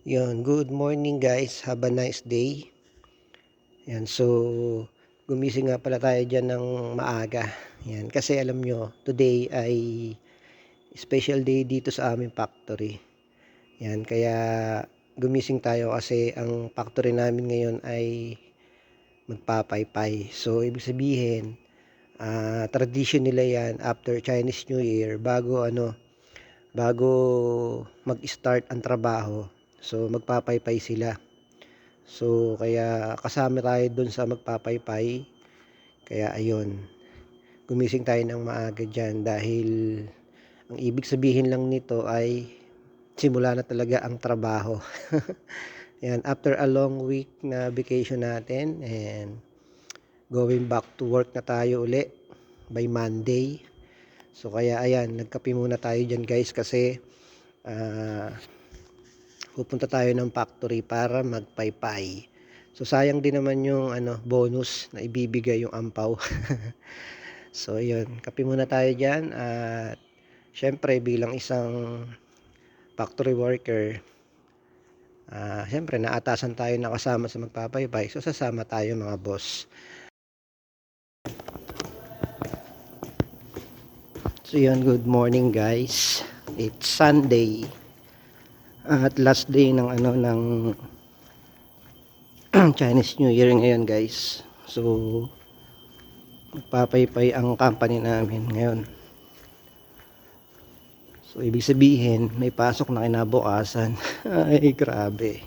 Yun, good morning guys. Have a nice day. Yan, so gumising nga pala tayo dyan ng maaga. Yan, kasi alam nyo, today ay special day dito sa aming factory. Yan, kaya gumising tayo kasi ang factory namin ngayon ay magpapaypay. So, ibig sabihin, tradition nila yan after Chinese New Year, bago mag-start ang trabaho. So, magpapaypay sila. So, kaya kasama tayo dun sa magpapaypay. Kaya ayun, gumising tayo ng maaga dyan dahil ang ibig sabihin lang nito ay simula na talaga ang trabaho. Yan, after a long week na vacation natin and going back to work na tayo uli by Monday. So, kaya ayan, nagkape muna tayo dyan guys kasi pupunta tayo ng factory para magpaypay. So sayang din naman yung bonus na ibibigay yung ampaw. So yun, kape muna tayo diyan at syempre bilang isang factory worker, syempre naatasan tayo na kasama sa magpapaypay. So sasama tayo mga boss. So yun, good morning guys. It's Sunday. At last day ng Chinese New Year ngayon guys. So magpapaypay ang company namin ngayon. So ibig sabihin may pasok na kinabukasan. Ay grabe.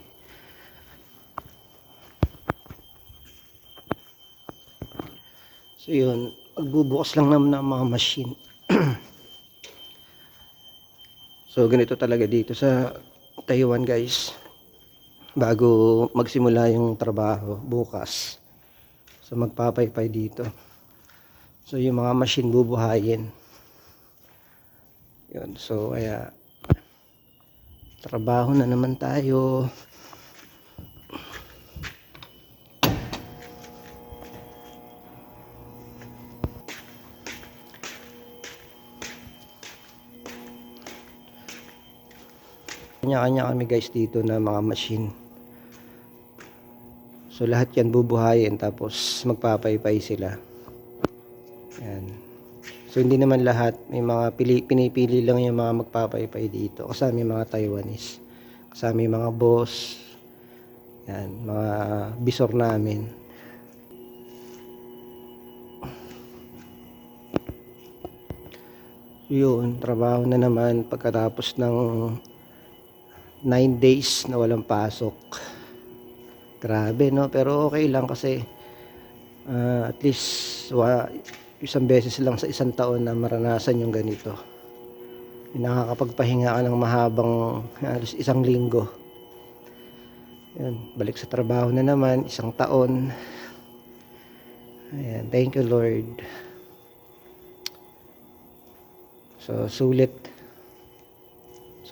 So yun, magbubukas lang naman ng mga machine. So ganito talaga dito sa Taiwan guys, bago magsimula yung trabaho bukas. So magpapaypay dito. So yung mga machine bubuhayin. Yun, so kaya trabaho na naman tayo. Kanya-kanya kami guys dito na mga machine. So lahat yan bubuhayin tapos magpapaypay sila. Yan. So hindi naman lahat, may mga pinipili lang yung mga magpapaypay dito. Kasama yung mga Taiwanese. Kasama yung mga boss. Yan, mga bisor namin. Yun, trabaho na naman pagkatapos ng 9 days na walang pasok. Grabe no, pero okay lang kasi at least isang beses lang sa isang taon na maranasan yung ganito. Nakakapagpahinga ka ng mahabang halos isang linggo. Yun, balik sa trabaho na naman, isang taon. Ayan, thank you Lord. So sulit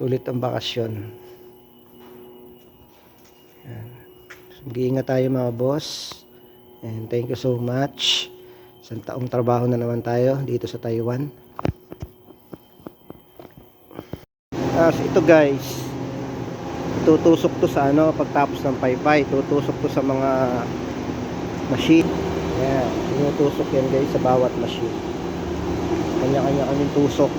ang bakasyon. Ayan. So, mag-iingat tayo mga boss. And thank you so much. Isang taong trabaho na naman tayo dito sa Taiwan. So ito guys, tutusok to sa pagtapos ng paypay, tutusok to sa mga machine. Ayan, tinutusok yan guys sa bawat machine. Kanya-kanya kaming tusok.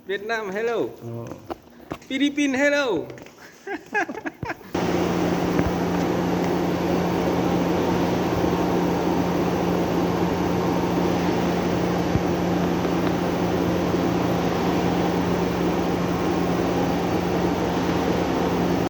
Vietnam, hello. Philippines, hello.